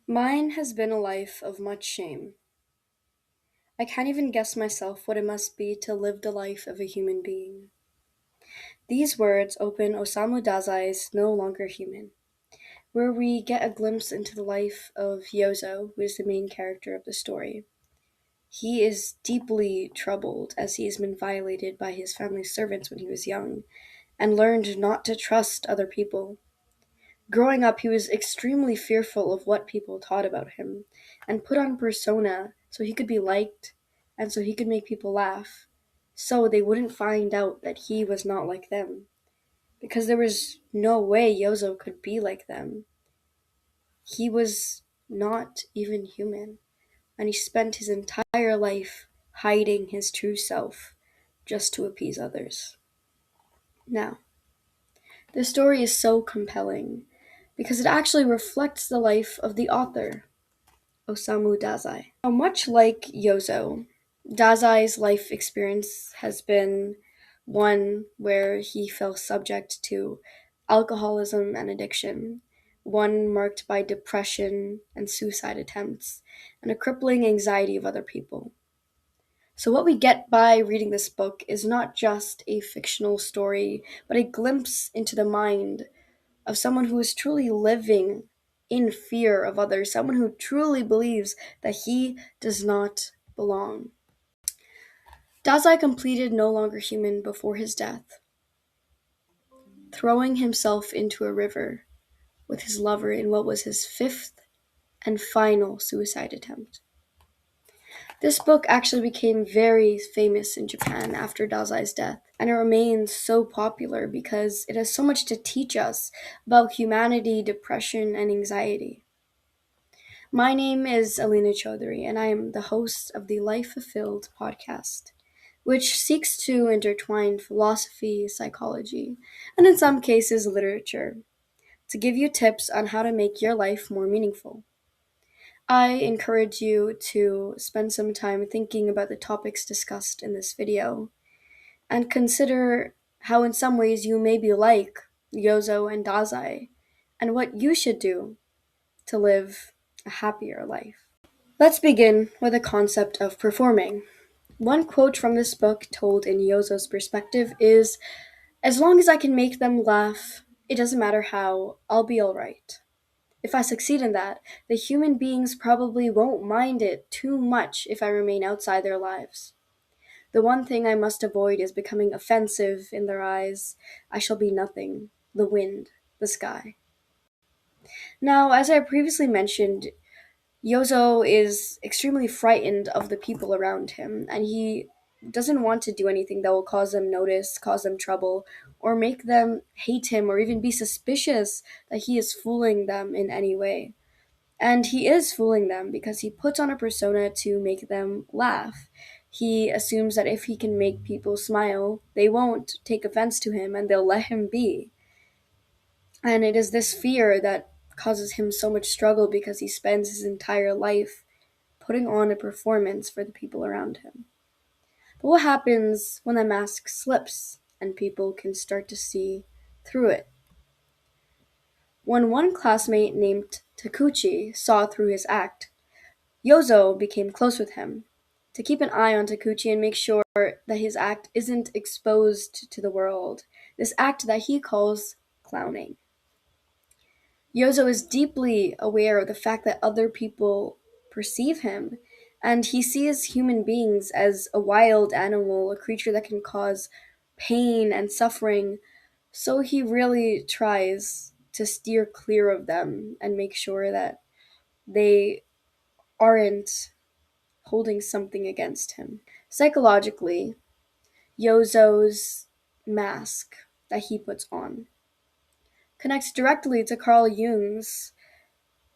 Mine has been a life of much shame. I can't even guess myself what it must be to live the life of a human being. These words open Osamu Dazai's No Longer Human, where we get a glimpse into the life of Yozo, who is the main character of the story. He is deeply troubled as he has been violated by his family's servants when he was young, and learned not to trust other people. Growing up, he was extremely fearful of what people thought about him, and put on persona so he could be liked and so he could make people laugh, so they wouldn't find out that he was not like them. Because there was no way Yozo could be like them. He was not even human, and he spent his entire life hiding his true self just to appease others. Now, this story is so compelling because it actually reflects the life of the author, Osamu Dazai. Now, much like Yozo, Dazai's life experience has been one where he fell subject to alcoholism and addiction, one marked by depression and suicide attempts, and a crippling anxiety of other people. So, what we get by reading this book is not just a fictional story, but a glimpse into the mind of someone who is truly living in fear of others, someone who truly believes that he does not belong. Dazai completed No Longer Human before his death, throwing himself into a river with his lover in what was his fifth and final suicide attempt. This book actually became very famous in Japan after Dazai's death, and it remains so popular because it has so much to teach us about humanity, depression, and anxiety. My name is Alina Chaudhary, and I am the host of the Life Fulfilled podcast, which seeks to intertwine philosophy, psychology, and in some cases, literature, to give you tips on how to make your life more meaningful. I encourage you to spend some time thinking about the topics discussed in this video and consider how, in some ways, you may be like Yozo and Dazai, and what you should do to live a happier life. Let's begin with the concept of performing. One quote from this book, told in Yozo's perspective, is, "As long as I can make them laugh, it doesn't matter how, I'll be alright. If I succeed in that, the human beings probably won't mind it too much if I remain outside their lives. The one thing I must avoid is becoming offensive in their eyes. I shall be nothing, the wind, the sky." Now, as I previously mentioned, Yozo is extremely frightened of the people around him, and he doesn't want to do anything that will cause them notice, cause them trouble, or make them hate him or even be suspicious that he is fooling them in any way. And he is fooling them because he puts on a persona to make them laugh. He assumes that if he can make people smile, they won't take offense to him and they'll let him be. And it is this fear that causes him so much struggle because he spends his entire life putting on a performance for the people around him. But what happens when the mask slips and people can start to see through it? When one classmate named Takuchi saw through his act, Yozo became close with him to keep an eye on Takuchi and make sure that his act isn't exposed to the world, this act that he calls clowning. Yozo is deeply aware of the fact that other people perceive him, and he sees human beings as a wild animal, a creature that can cause pain and suffering, so he really tries to steer clear of them and make sure that they aren't holding something against him. Psychologically, Yozo's mask that he puts on connects directly to Carl Jung's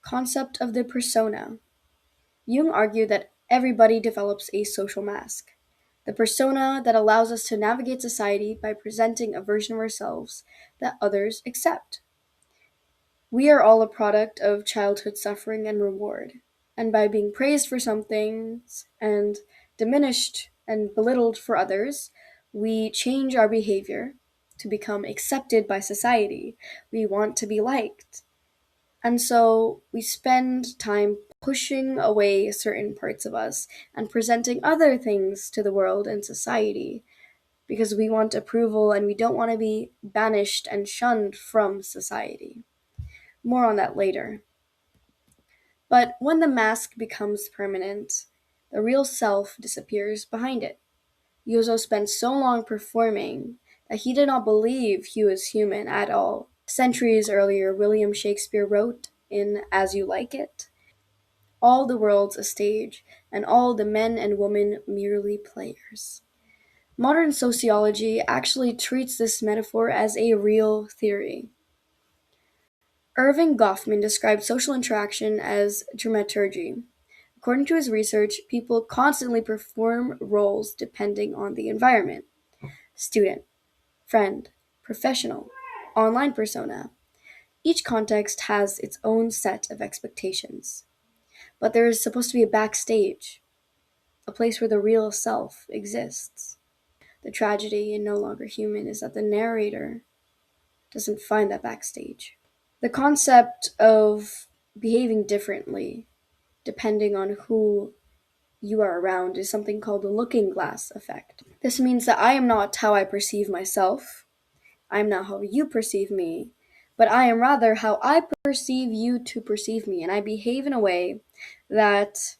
concept of the persona. Jung argued that everybody develops a social mask, the persona that allows us to navigate society by presenting a version of ourselves that others accept. We are all a product of childhood suffering and reward, and by being praised for some things and diminished and belittled for others, we change our behavior to become accepted by society. We want to be liked. And so we spend time pushing away certain parts of us and presenting other things to the world and society because we want approval and we don't want to be banished and shunned from society. More on that later. But when the mask becomes permanent, the real self disappears behind it. Yozo spent so long performing that he did not believe he was human at all. Centuries earlier, William Shakespeare wrote in As You Like It, all the world's a stage, and all the men and women merely players. Modern sociology actually treats this metaphor as a real theory. Irving Goffman described social interaction as dramaturgy. According to his research, people constantly perform roles depending on the environment: student, friend, professional, online persona. Each context has its own set of expectations. But there is supposed to be a backstage, a place where the real self exists. The tragedy in No Longer Human is that the narrator doesn't find that backstage. The concept of behaving differently depending on who you are around is something called the looking glass effect. This means that I am not how I perceive myself, I am not how you perceive me, but I am rather how I perceive you to perceive me, and I behave in a way that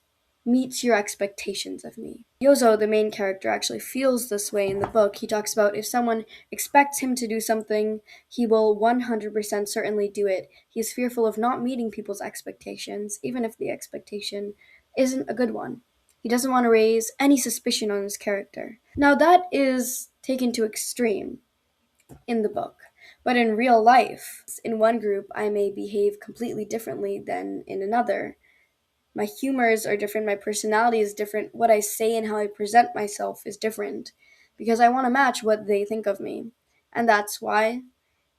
meets your expectations of me. Yozo, the main character, actually feels this way in the book. He talks about if someone expects him to do something, he will 100% certainly do it. He is fearful of not meeting people's expectations, even if the expectation isn't a good one. He doesn't want to raise any suspicion on his character. Now, that is taken to extreme in the book. But in real life, in one group, I may behave completely differently than in another. My humors are different, my personality is different, what I say and how I present myself is different because I want to match what they think of me. And that's why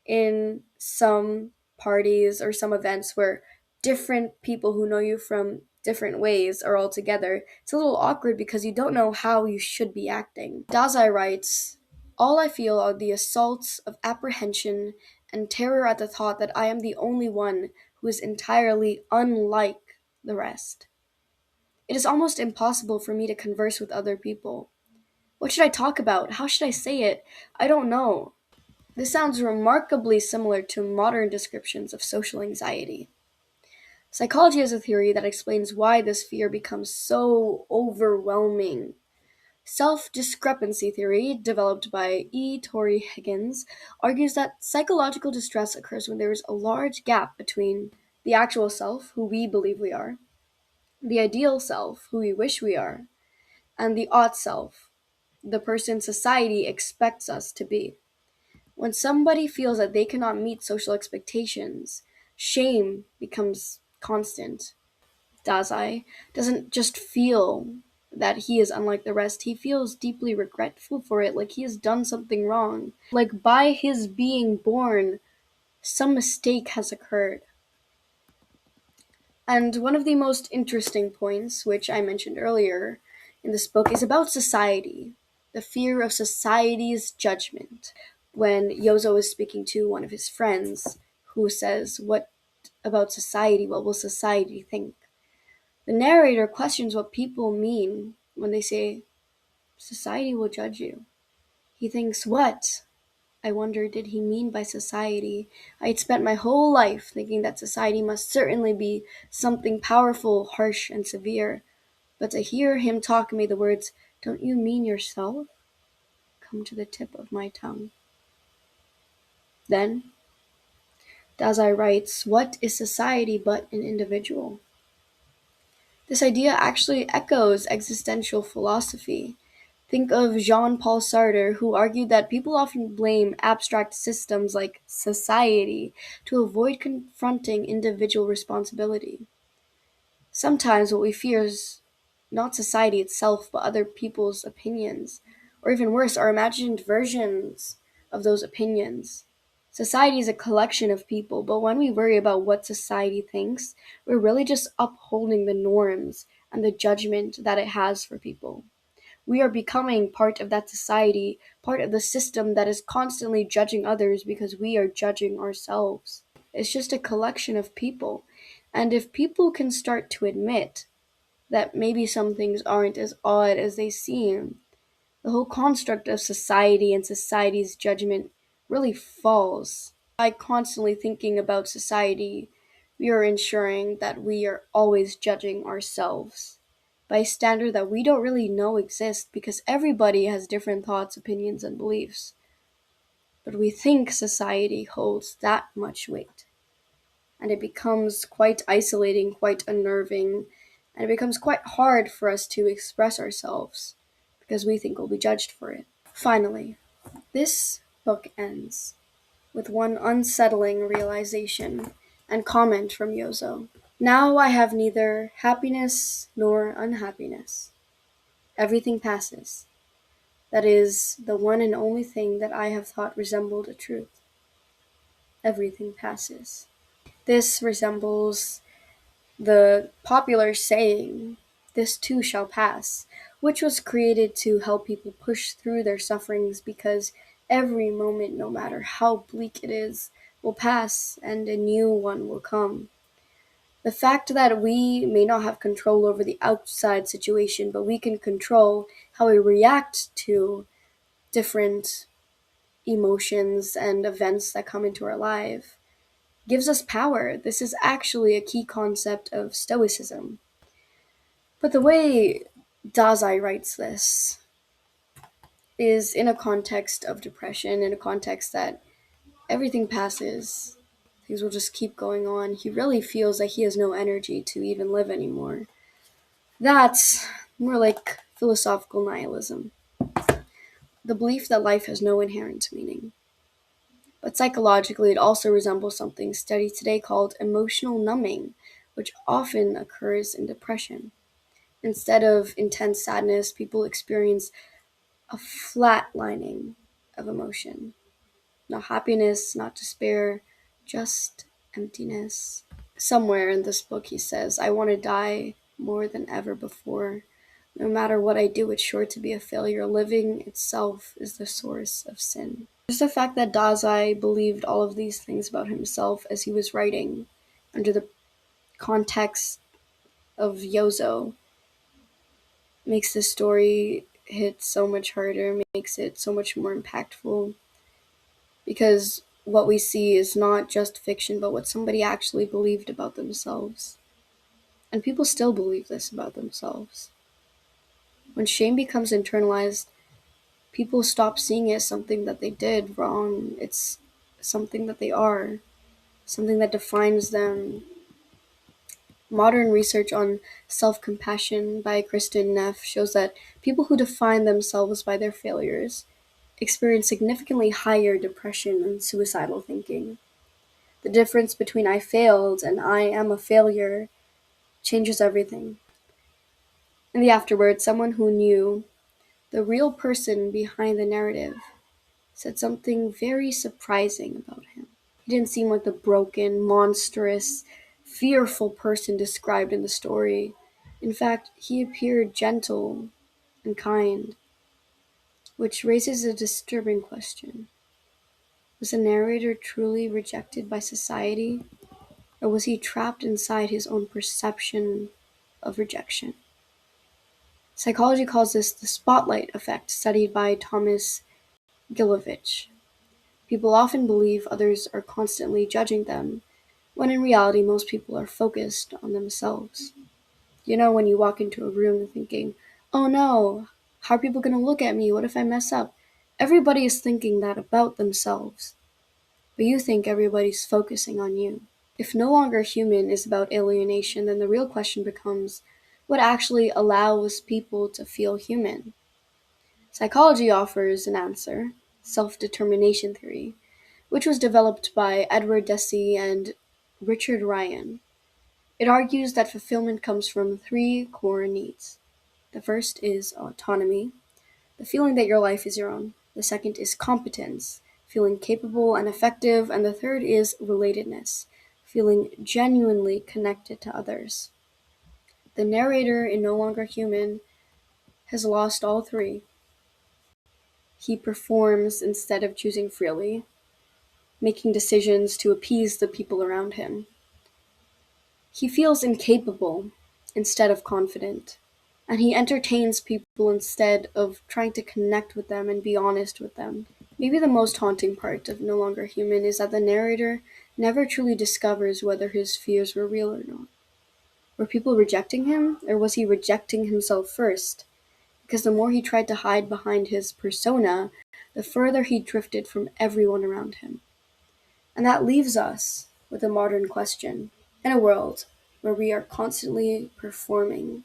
in some parties or some events where different people who know you from different ways are all together, it's a little awkward because you don't know how you should be acting. Dazai writes, all I feel are the assaults of apprehension and terror at the thought that I am the only one who is entirely unlike the rest. It is almost impossible for me to converse with other people. What should I talk about? How should I say it? I don't know. This sounds remarkably similar to modern descriptions of social anxiety. Psychology has a theory that explains why this fear becomes so overwhelming. Self-discrepancy theory, developed by E. Torrey Higgins, argues that psychological distress occurs when there is a large gap between the actual self, who we believe we are, the ideal self, who we wish we are, and the ought self, the person society expects us to be. When somebody feels that they cannot meet social expectations, shame becomes constant. Dazai doesn't just feel that he is unlike the rest, he feels deeply regretful for it, like he has done something wrong. Like by his being born, some mistake has occurred. And one of the most interesting points, which I mentioned earlier in this book, is about society, the fear of society's judgment. When Yozo is speaking to one of his friends who says, what about society? What will society think? The narrator questions what people mean when they say, society will judge you. He thinks, what? I wonder, did he mean by society? I had spent my whole life thinking that society must certainly be something powerful, harsh, and severe. But to hear him talk made the words, don't you mean yourself? Come to the tip of my tongue. Then, Dazai writes, what is society but an individual? This idea actually echoes existential philosophy. Think of Jean-Paul Sartre, who argued that people often blame abstract systems like society to avoid confronting individual responsibility. Sometimes what we fear is not society itself, but other people's opinions, or even worse, our imagined versions of those opinions. Society is a collection of people, but when we worry about what society thinks, we're really just upholding the norms and the judgment that it has for people. We are becoming part of that society, part of the system that is constantly judging others because we are judging ourselves. It's just a collection of people. And if people can start to admit that maybe some things aren't as odd as they seem, the whole construct of society and society's judgment really falls. By constantly thinking about society, we are ensuring that we are always judging ourselves by a standard that we don't really know exists because everybody has different thoughts, opinions, and beliefs. But we think society holds that much weight. And it becomes quite isolating, quite unnerving, and it becomes quite hard for us to express ourselves because we think we'll be judged for it. Finally, this book ends with one unsettling realization and comment from Yozo. Now I have neither happiness nor unhappiness. Everything passes. That is the one and only thing that I have thought resembled a truth. Everything passes. This resembles the popular saying, "This too shall pass," which was created to help people push through their sufferings because every moment, no matter how bleak it is, will pass and a new one will come. The fact that we may not have control over the outside situation, but we can control how we react to different emotions and events that come into our life gives us power. This is actually a key concept of Stoicism. But the way Dazai writes this is in a context of depression, in a context that everything passes, things will just keep going on. He really feels that he has no energy to even live anymore. That's more like philosophical nihilism, the belief that life has no inherent meaning. But psychologically, it also resembles something studied today called emotional numbing, which often occurs in depression. Instead of intense sadness, people experience a flatlining of emotion. Not happiness, not despair, just emptiness. Somewhere in this book, he says, "I want to die more than ever before. No matter what I do, it's sure to be a failure. Living itself is the source of sin." Just the fact that Dazai believed all of these things about himself as he was writing, under the context of Yozo, makes the story hit so much harder, makes it so much more impactful. Because what we see is not just fiction, but what somebody actually believed about themselves. And people still believe this about themselves. When shame becomes internalized, people stop seeing it as something that they did wrong. It's something that they are, something that defines them. Modern research on self-compassion by Kristen Neff shows that people who define themselves by their failures experience significantly higher depression and suicidal thinking. The difference between "I failed" and "I am a failure" changes everything. In the afterword, someone who knew the real person behind the narrative said something very surprising about him. He didn't seem like the broken, monstrous, fearful person described in the story. In fact, he appeared gentle and kind, which raises a disturbing question. Was the narrator truly rejected by society, or was he trapped inside his own perception of rejection? Psychology calls this the spotlight effect, studied by Thomas Gilovich. People often believe others are constantly judging them, when in reality most people are focused on themselves. You know, when you walk into a room thinking, "Oh no, how are people going to look at me? What if I mess up?" Everybody is thinking that about themselves, but you think everybody's focusing on you. If no longer human is about alienation, then the real question becomes, what actually allows people to feel human? Psychology offers an answer: self-determination theory, which was developed by Edward Deci and Richard Ryan. It argues that fulfillment comes from three core needs. The first is autonomy, the feeling that your life is your own. The second is competence, feeling capable and effective. And the third is relatedness, feeling genuinely connected to others. The narrator in No Longer Human has lost all three. He performs instead of choosing freely. making decisions to appease the people around him. He feels incapable instead of confident, and he entertains people instead of trying to connect with them and be honest with them. Maybe the most haunting part of No Longer Human is that the narrator never truly discovers whether his fears were real or not. Were people rejecting him, or was he rejecting himself first? Because the more he tried to hide behind his persona, the further he drifted from everyone around him. And that leaves us with a modern question. In a world where we are constantly performing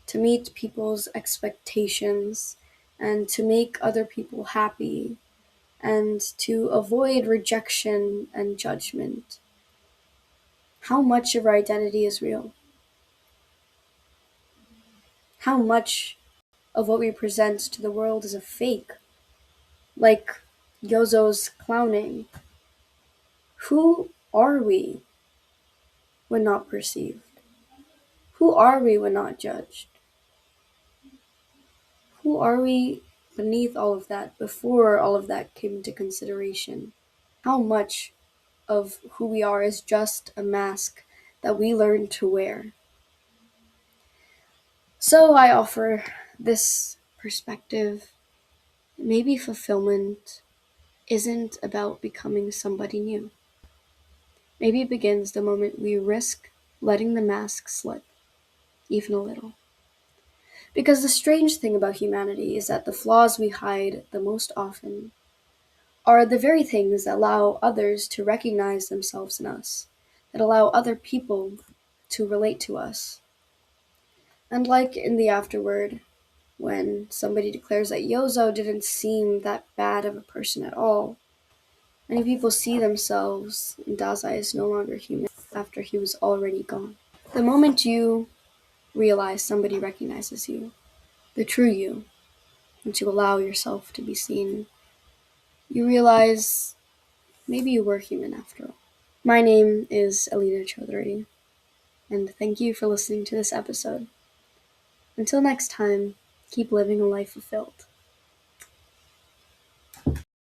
to meet people's expectations and to make other people happy and to avoid rejection and judgment, how much of our identity is real? How much of what we present to the world is a fake? Like Yozo's clowning. Who are we when not perceived? Who are we when not judged? Who are we beneath all of that, before all of that came into consideration? How much of who we are is just a mask that we learn to wear? So I offer this perspective. Maybe fulfillment isn't about becoming somebody new. Maybe it begins the moment we risk letting the mask slip, even a little. Because the strange thing about humanity is that the flaws we hide the most often are the very things that allow others to recognize themselves in us, that allow other people to relate to us. And like in the afterword, when somebody declares that Yozo didn't seem that bad of a person at all, many people see themselves in Dazai as no longer human after he was already gone. The moment you realize somebody recognizes you, the true you, and to allow yourself to be seen, you realize maybe you were human after all. My name is Alina Chaudhary, and thank you for listening to this episode. Until next time, keep living a life fulfilled.